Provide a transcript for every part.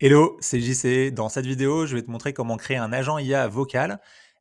Hello, c'est JC. Dans cette vidéo, je vais te montrer comment créer un agent IA vocal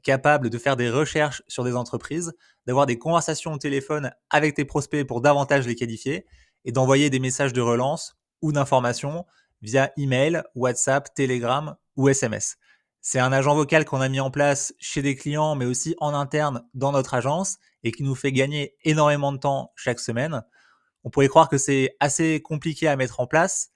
capable de faire des recherches sur des entreprises, d'avoir des conversations au téléphone avec tes prospects pour davantage les qualifier et d'envoyer des messages de relance ou d'information via email, WhatsApp, Telegram ou SMS. C'est un agent vocal qu'on a mis en place chez des clients, mais aussi en interne dans notre agence et qui nous fait gagner énormément de temps chaque semaine. On pourrait croire que c'est assez compliqué à mettre en place,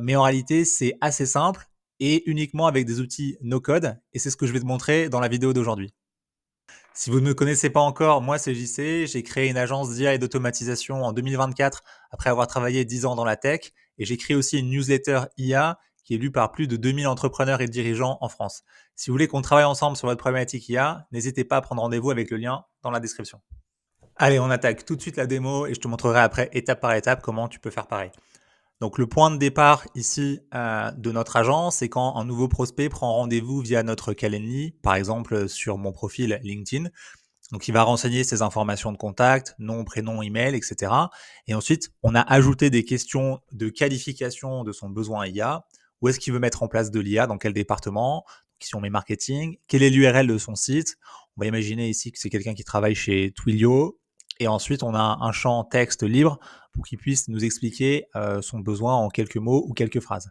mais en réalité, c'est assez simple et uniquement avec des outils no-code. Et c'est ce que je vais te montrer dans la vidéo d'aujourd'hui. Si vous ne me connaissez pas encore, moi c'est JC. J'ai créé une agence d'IA et d'automatisation en 2024 après avoir travaillé 10 ans dans la tech. Et j'ai créé aussi une newsletter IA qui est lue par plus de 2000 entrepreneurs et dirigeants en France. Si vous voulez qu'on travaille ensemble sur votre problématique IA, n'hésitez pas à prendre rendez-vous avec le lien dans la description. Allez, on attaque tout de suite la démo et je te montrerai après étape par étape comment tu peux faire pareil. Donc le point de départ ici de notre agence, c'est quand un nouveau prospect prend rendez-vous via notre Calendly, par exemple sur mon profil LinkedIn. Donc il va renseigner ses informations de contact, nom, prénom, email, etc. Et ensuite, on a ajouté des questions de qualification de son besoin IA. Où est-ce qu'il veut mettre en place de l'IA, dans quel département, si on met marketing, quel est l'URL de son site. On va imaginer ici que c'est quelqu'un qui travaille chez Twilio. Et ensuite, on a un champ texte libre pour qu'il puisse nous expliquer son besoin en quelques mots ou quelques phrases.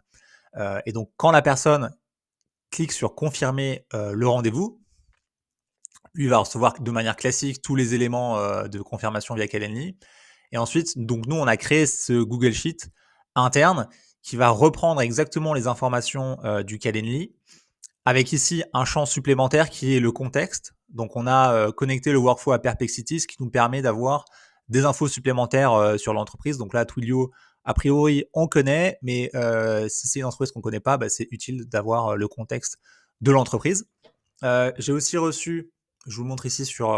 Et donc, quand la personne clique sur confirmer le rendez-vous, lui va recevoir de manière classique tous les éléments de confirmation via Calendly. Et ensuite, donc nous, on a créé ce Google Sheet interne qui va reprendre exactement les informations du Calendly, avec ici un champ supplémentaire qui est le contexte. Donc on a connecté le workflow à Perplexity, ce qui nous permet d'avoir des infos supplémentaires sur l'entreprise. Donc là, Twilio, a priori, on connaît, mais si c'est une entreprise qu'on ne connaît pas, c'est utile d'avoir le contexte de l'entreprise. J'ai aussi reçu, je vous le montre ici sur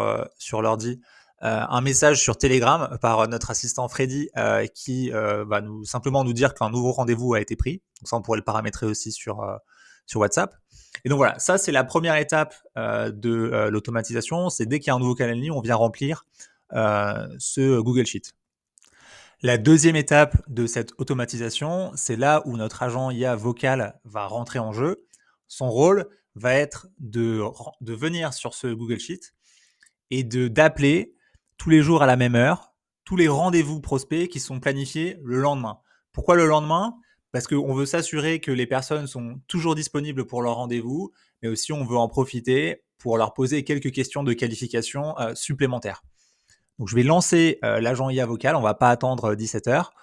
l'ordi, un message sur Telegram par notre assistant Freddy qui va simplement nous dire qu'un nouveau rendez-vous a été pris. Donc ça, on pourrait le paramétrer aussi sur WhatsApp. Et donc voilà, ça c'est la première étape de l'automatisation. C'est dès qu'il y a un nouveau Calendly, on vient remplir ce Google Sheet. La deuxième étape de cette automatisation, c'est là où notre agent IA vocal va rentrer en jeu. Son rôle va être de venir sur ce Google Sheet et d'appeler tous les jours à la même heure tous les rendez-vous prospects qui sont planifiés le lendemain. Pourquoi le lendemain ? Parce qu'on veut s'assurer que les personnes sont toujours disponibles pour leur rendez-vous, mais aussi on veut en profiter pour leur poser quelques questions de qualification supplémentaires. Donc je vais lancer l'agent IA vocal, on ne va pas attendre 17 heures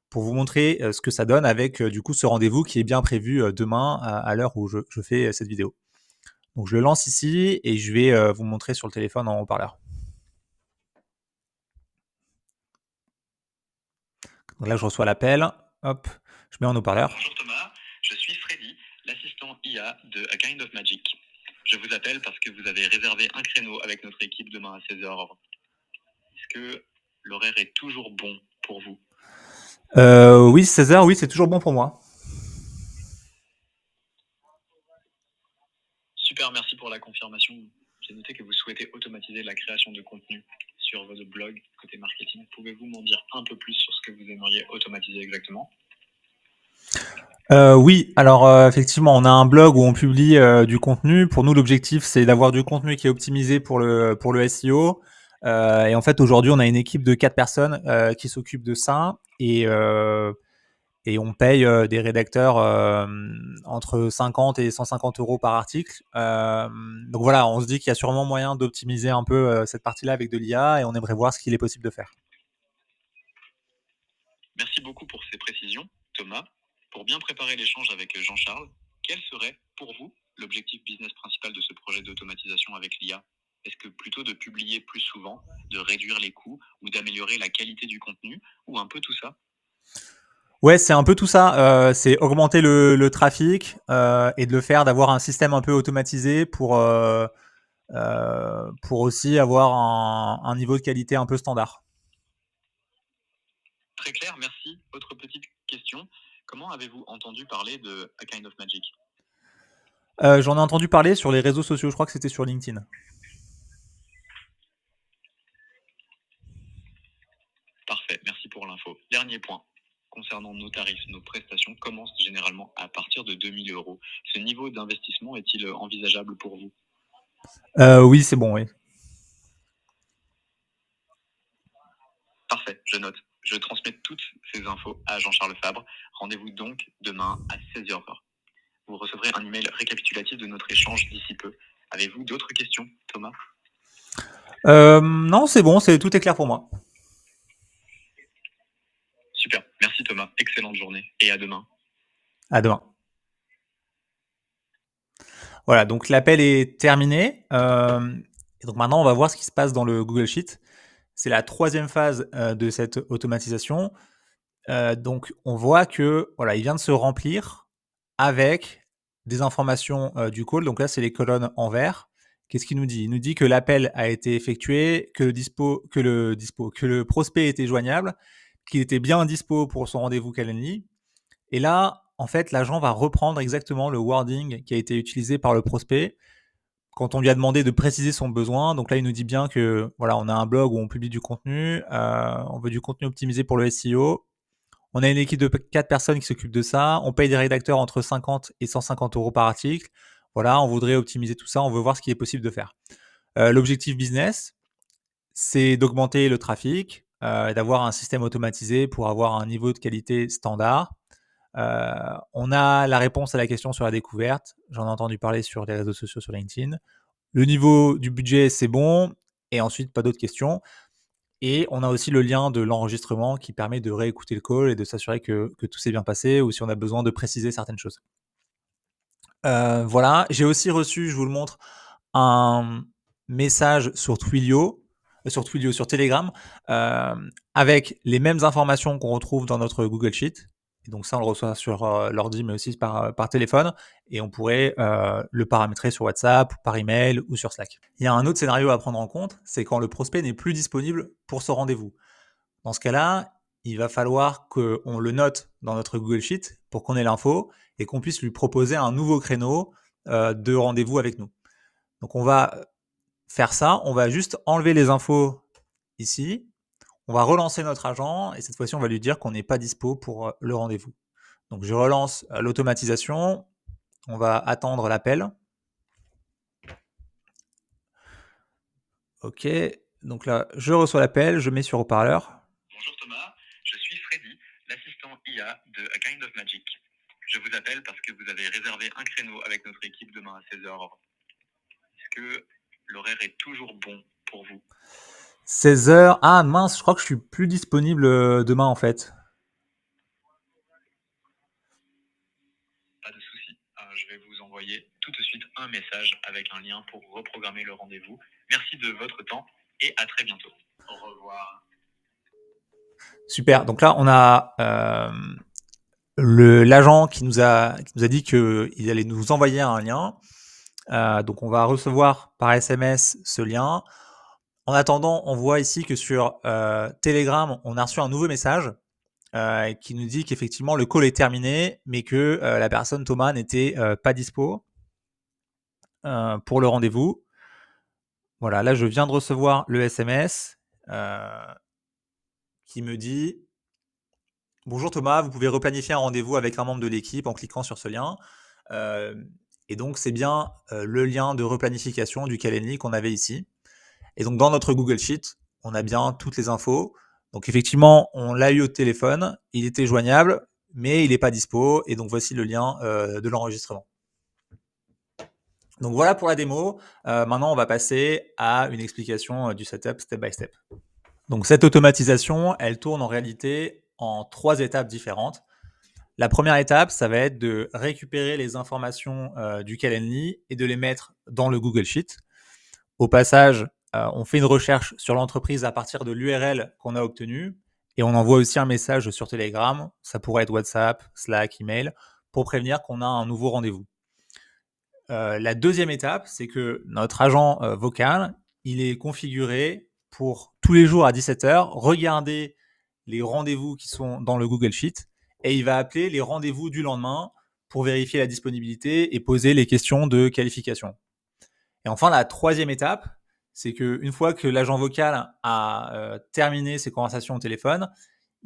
pour vous montrer ce que ça donne avec du coup ce rendez-vous qui est bien prévu demain à l'heure où je fais cette vidéo. Donc je le lance ici et je vais vous montrer sur le téléphone en haut-parleur. Donc là je reçois l'appel, hop, je mets en haut-parleur. Bonjour Thomas, je suis Freddy, l'assistant IA de A Kind of Magic. Je vous appelle parce que vous avez réservé un créneau avec notre équipe demain à 16h. Est-ce que l'horaire est toujours bon pour vous ? Oui, 16h, oui, c'est toujours bon pour moi. Super, merci pour la confirmation. J'ai noté que vous souhaitez automatiser la création de contenu sur votre blog côté marketing. Pouvez-vous m'en dire un peu plus sur ce que vous aimeriez automatiser exactement ? Oui, alors effectivement, on a un blog où on publie du contenu. Pour nous, l'objectif, c'est d'avoir du contenu qui est optimisé pour le SEO. Et en fait, aujourd'hui, on a une équipe de 4 personnes qui s'occupent de ça. Et on paye des rédacteurs entre 50 et 150 euros par article. Donc voilà, on se dit qu'il y a sûrement moyen d'optimiser un peu cette partie-là avec de l'IA et on aimerait voir ce qu'il est possible de faire. Merci beaucoup pour ces précisions, Thomas. Pour bien préparer l'échange avec Jean-Charles, quel serait, pour vous, l'objectif business principal de ce projet d'automatisation avec l'IA ? Est-ce que plutôt de publier plus souvent, de réduire les coûts ou d'améliorer la qualité du contenu, ou un peu tout ça ? Ouais, c'est un peu tout ça. C'est augmenter le trafic et de le faire, d'avoir un système un peu automatisé pour aussi avoir un niveau de qualité un peu standard. Très clair, merci. Autre petite question. Comment avez-vous entendu parler de A Kind of Magic ? J'en ai entendu parler sur les réseaux sociaux, je crois que c'était sur LinkedIn. Parfait, merci pour l'info. Dernier point. concernant nos tarifs, nos prestations commencent généralement à partir de 2 000 euros. Ce niveau d'investissement est-il envisageable pour vous? Oui, c'est bon, oui. Parfait, je note. Je transmets toutes ces infos à Jean-Charles Fabre. Rendez-vous donc demain à 16h. Vous recevrez un email récapitulatif de notre échange d'ici peu. Avez-vous d'autres questions, Thomas? Non, c'est bon, tout est clair pour moi. Super, merci Thomas. Excellente journée et à demain. À demain. Voilà, donc l'appel est terminé. Et donc maintenant, on va voir ce qui se passe dans le Google Sheet. C'est la troisième phase de cette automatisation. Donc on voit que voilà, il vient de se remplir avec des informations du call. Donc là, c'est les colonnes en vert. Qu'est-ce qu'il nous dit? Il nous dit que l'appel a été effectué, que le prospect était joignable, qu'il était bien dispo pour son rendez-vous Calendly. Et là, en fait, l'agent va reprendre exactement le wording qui a été utilisé par le prospect quand on lui a demandé de préciser son besoin. Donc là, il nous dit bien que voilà, on a un blog où on publie du contenu, on veut du contenu optimisé pour le SEO. On a une équipe de 4 personnes qui s'occupent de ça. On paye des rédacteurs entre 50 et 150 euros par article. Voilà, on voudrait optimiser tout ça. On veut voir ce qui est possible de faire. L'objectif business, c'est d'augmenter le trafic, d'avoir un système automatisé pour avoir un niveau de qualité standard. On a la réponse à la question sur la découverte. J'en ai entendu parler sur les réseaux sociaux, sur LinkedIn. Le niveau du budget, c'est bon. Et ensuite, pas d'autres questions. Et on a aussi le lien de l'enregistrement qui permet de réécouter le call et de s'assurer que tout s'est bien passé ou si on a besoin de préciser certaines choses. Voilà. J'ai aussi reçu, je vous le montre, un message sur Twilio, sur Telegram, avec les mêmes informations qu'on retrouve dans notre Google Sheet. Et donc ça, on le reçoit sur l'ordi, mais aussi par téléphone. Et on pourrait le paramétrer sur WhatsApp, par email ou sur Slack. Il y a un autre scénario à prendre en compte, c'est quand le prospect n'est plus disponible pour ce rendez-vous. Dans ce cas-là, il va falloir qu'on le note dans notre Google Sheet pour qu'on ait l'info et qu'on puisse lui proposer un nouveau créneau de rendez-vous avec nous. Donc on va faire ça, on va juste enlever les infos ici, on va relancer notre agent et cette fois-ci on va lui dire qu'on n'est pas dispo pour le rendez-vous. Donc je relance l'automatisation, on va attendre l'appel. Ok, donc là je reçois l'appel, je mets sur haut-parleur. Bonjour Thomas, je suis Freddy, l'assistant IA de A Kind of Magic. Je vous appelle parce que vous avez réservé un créneau avec notre équipe demain à 16h. Est-ce que l'horaire est toujours bon pour vous? 16h, ah mince, je crois que je suis plus disponible demain en fait. Pas de souci, je vais vous envoyer tout de suite un message avec un lien pour reprogrammer le rendez-vous. Merci de votre temps et à très bientôt. Au revoir. Super, donc là on a l'agent qui nous a dit qu'il allait nous envoyer un lien. Donc on va recevoir par SMS ce lien. En attendant, on voit ici que sur Telegram, on a reçu un nouveau message qui nous dit qu'effectivement le call est terminé, mais que la personne Thomas n'était pas dispo pour le rendez-vous. Voilà, là je viens de recevoir le SMS qui me dit: bonjour Thomas, vous pouvez replanifier un rendez-vous avec un membre de l'équipe en cliquant sur ce lien. Et donc c'est bien le lien de replanification du Calendly qu'on avait ici. Et donc dans notre Google Sheet, on a bien toutes les infos. Donc effectivement, on l'a eu au téléphone, il était joignable, mais il n'est pas dispo. Et donc voici le lien de l'enregistrement. Donc voilà pour la démo. Maintenant, on va passer à une explication du setup step by step. Donc cette automatisation, elle tourne en réalité en 3 étapes différentes. La première étape, ça va être de récupérer les informations du Calendly et de les mettre dans le Google Sheet. Au passage, on fait une recherche sur l'entreprise à partir de l'URL qu'on a obtenue et on envoie aussi un message sur Telegram, ça pourrait être WhatsApp, Slack, email, pour prévenir qu'on a un nouveau rendez-vous. La deuxième étape, c'est que notre agent vocal, il est configuré pour tous les jours à 17h, regarder les rendez-vous qui sont dans le Google Sheet et il va appeler les rendez-vous du lendemain pour vérifier la disponibilité et poser les questions de qualification. Et enfin, la troisième étape, c'est qu'une fois que l'agent vocal a terminé ses conversations au téléphone,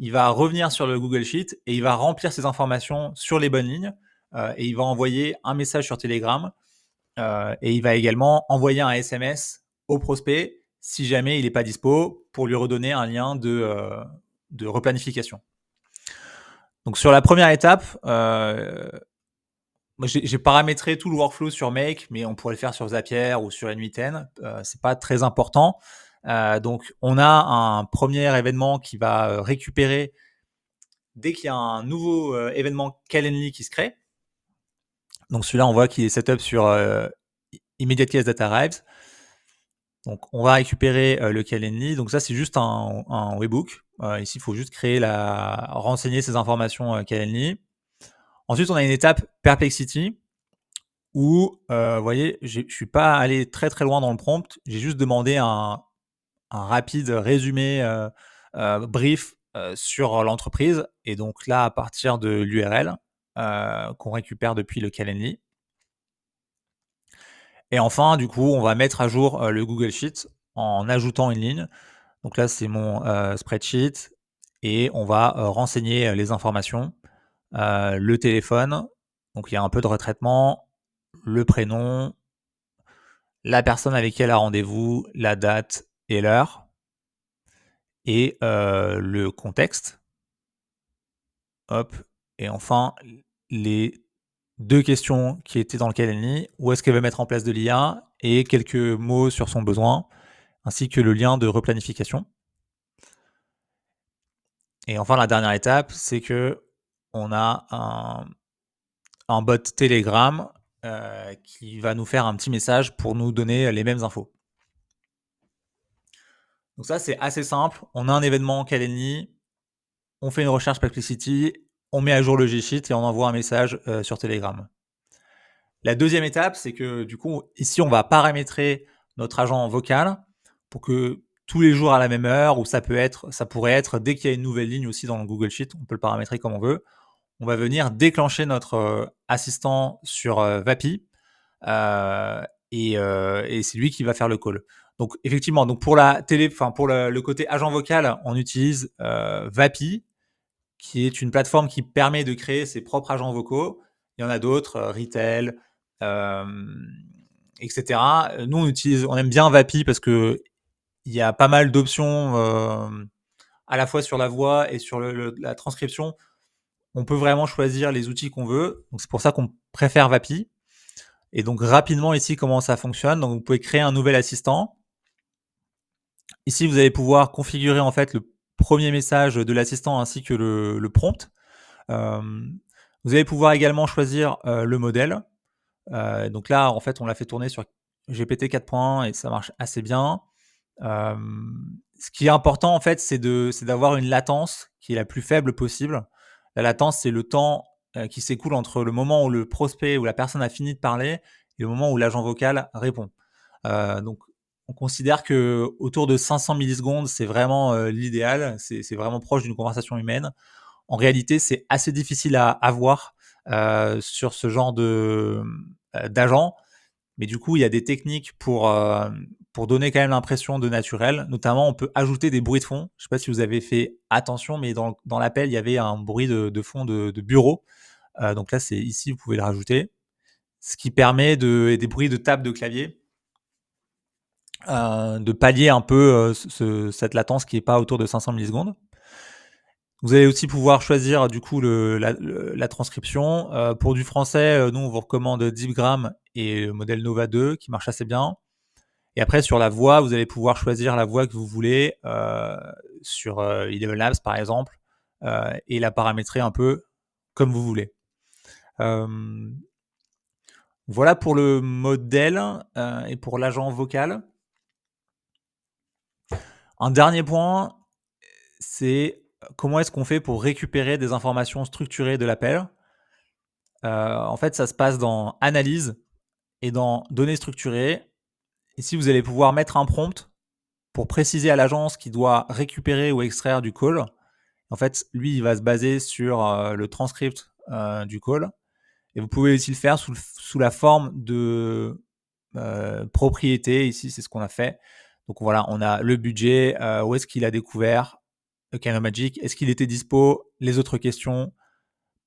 il va revenir sur le Google Sheet et il va remplir ces informations sur les bonnes lignes et il va envoyer un message sur Telegram et il va également envoyer un SMS au prospect si jamais il n'est pas dispo pour lui redonner un lien de replanification. Donc sur la première étape, moi j'ai paramétré tout le workflow sur Make, mais on pourrait le faire sur Zapier ou sur N8N. C'est pas très important. Donc on a un premier événement qui va récupérer dès qu'il y a un nouveau événement Calendly qui se crée. Donc celui-là, on voit qu'il est setup sur Immediately as Data Arrives. Donc on va récupérer le Calendly. Donc ça, c'est juste un webhook. Ici, il faut juste renseigner ces informations Calendly. Ensuite, on a une étape Perplexity où, vous voyez, je suis pas allé très très loin dans le prompt. J'ai juste demandé un rapide résumé brief sur l'entreprise. Et donc là, à partir de l'URL qu'on récupère depuis le Calendly. Et enfin, du coup, on va mettre à jour le Google Sheet en ajoutant une ligne. Donc là, c'est mon spreadsheet et on va renseigner les informations, le téléphone. Donc il y a un peu de retraitement, le prénom, la personne avec qui elle a rendez-vous, la date et l'heure et le contexte. Hop. Et enfin, les 2 questions qui étaient dans le Calendly, où est-ce qu'elle veut mettre en place de l'IA et quelques mots sur son besoin, ainsi que le lien de replanification. Et enfin, la dernière étape, c'est que on a un bot Telegram qui va nous faire un petit message pour nous donner les mêmes infos. Donc ça, c'est assez simple. On a un événement Calendly, on fait une recherche Perplexity, on met à jour le G-Sheet et on envoie un message sur Telegram. La deuxième étape, c'est que du coup, ici, on va paramétrer notre agent vocal pour que tous les jours à la même heure, ou ça pourrait être dès qu'il y a une nouvelle ligne aussi dans le Google Sheet, on peut le paramétrer comme on veut. On va venir déclencher notre assistant sur Vapi et c'est lui qui va faire le call. Donc effectivement, donc pour la télé, enfin pour le côté agent vocal, on utilise Vapi, qui est une plateforme qui permet de créer ses propres agents vocaux. Il y en a d'autres, Retail, etc. Nous, on aime bien Vapi parce que il y a pas mal d'options à la fois sur la voix et sur la transcription. On peut vraiment choisir les outils qu'on veut. Donc c'est pour ça qu'on préfère Vapi. Et donc rapidement ici, comment ça fonctionne. Donc vous pouvez créer un nouvel assistant. Ici, vous allez pouvoir configurer en fait le premier message de l'assistant ainsi que le prompt. Vous allez pouvoir également choisir le modèle. Donc là, en fait, on l'a fait tourner sur GPT 4.1 et ça marche assez bien. Ce qui est important, en fait, c'est d'avoir une latence qui est la plus faible possible. La latence, c'est le temps qui s'écoule entre le moment où le prospect ou la personne a fini de parler et le moment où l'agent vocal répond. Donc, on considère que autour de 500 millisecondes, c'est vraiment l'idéal. C'est vraiment proche d'une conversation humaine. En réalité, c'est assez difficile à avoir sur ce genre d'agent. Mais du coup, il y a des techniques pour donner quand même l'impression de naturel. Notamment, on peut ajouter des bruits de fond. Je ne sais pas si vous avez fait attention, mais dans l'appel, il y avait un bruit de fond de bureau. Donc là, c'est ici, vous pouvez le rajouter. Ce qui permet des bruits de table de clavier, de pallier un peu cette latence qui n'est pas autour de 500 millisecondes. Vous allez aussi pouvoir choisir du coup la transcription. Pour du français, nous on vous recommande DeepGram et le modèle Nova 2 qui marche assez bien. Et après sur la voix, vous allez pouvoir choisir la voix que vous voulez sur Eleven Labs par exemple et la paramétrer un peu comme vous voulez. Voilà pour le modèle et pour l'agent vocal. Un dernier point, c'est comment est-ce qu'on fait pour récupérer des informations structurées de l'appel. En fait, ça se passe dans Analyse et dans Données structurées. Ici, vous allez pouvoir mettre un prompt pour préciser à l'agence qu'il doit récupérer ou extraire du call. En fait, lui, il va se baser sur le transcript du call. Et vous pouvez aussi le faire sous la forme de propriété. Ici, c'est ce qu'on a fait. Donc voilà, on a le budget, où est-ce qu'il a découvert, Canal Magic, est-ce qu'il était dispo, les autres questions,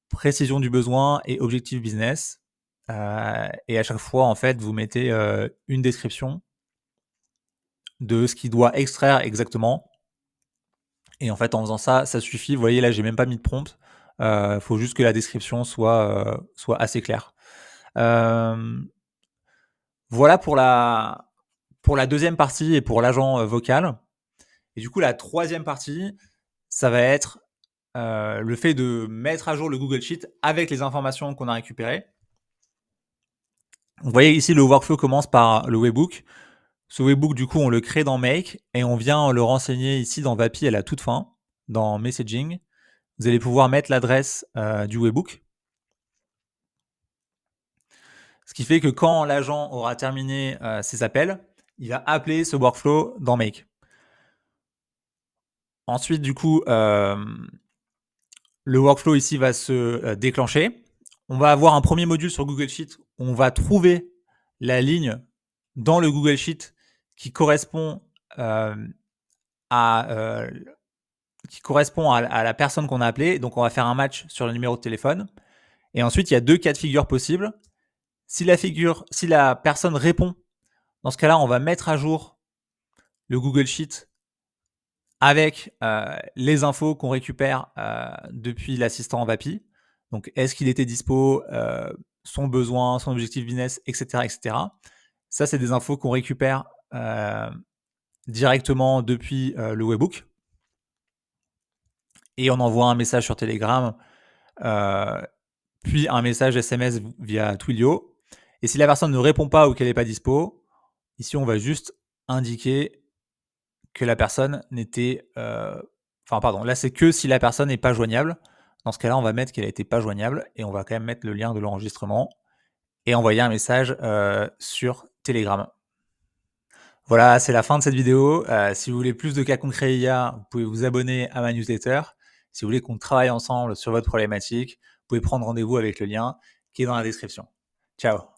précision du besoin et objectif business. Et à chaque fois, en fait, vous mettez une description de ce qu'il doit extraire exactement. Et en fait, en faisant ça, ça suffit. Vous voyez, là, j'ai même pas mis de prompt. Faut juste que la description soit assez claire. Voilà pour la deuxième partie et pour l'agent vocal. Et du coup, la troisième partie, ça va être le fait de mettre à jour le Google Sheet avec les informations qu'on a récupérées. Vous voyez ici, le workflow commence par le webhook. Ce webhook, du coup, on le crée dans Make et on vient le renseigner ici dans Vapi à la toute fin, dans Messaging. Vous allez pouvoir mettre l'adresse du webhook. Ce qui fait que quand l'agent aura terminé ses appels, il va appeler ce workflow dans Make. Ensuite, du coup, le workflow ici va se déclencher. On va avoir un premier module sur Google Sheet. On va trouver la ligne dans le Google Sheet qui correspond à la personne qu'on a appelée. Donc, on va faire un match sur le numéro de téléphone. Et ensuite, il y a 2 cas de figure possibles. Si la personne répond, dans ce cas-là, on va mettre à jour le Google Sheet avec les infos qu'on récupère depuis l'assistant Vapi. Donc, est-ce qu'il était dispo, son besoin, son objectif business, etc., etc. Ça, c'est des infos qu'on récupère directement depuis le webhook. Et on envoie un message sur Telegram, puis un message SMS via Twilio. Et si la personne ne répond pas ou qu'elle n'est pas dispo, ici, on va juste indiquer que la personne n'était... là, c'est que si la personne n'est pas joignable. Dans ce cas-là, on va mettre qu'elle n'était pas joignable et on va quand même mettre le lien de l'enregistrement et envoyer un message sur Telegram. Voilà, c'est la fin de cette vidéo. Si vous voulez plus de cas concrets IA, vous pouvez vous abonner à ma newsletter. Si vous voulez qu'on travaille ensemble sur votre problématique, vous pouvez prendre rendez-vous avec le lien qui est dans la description. Ciao.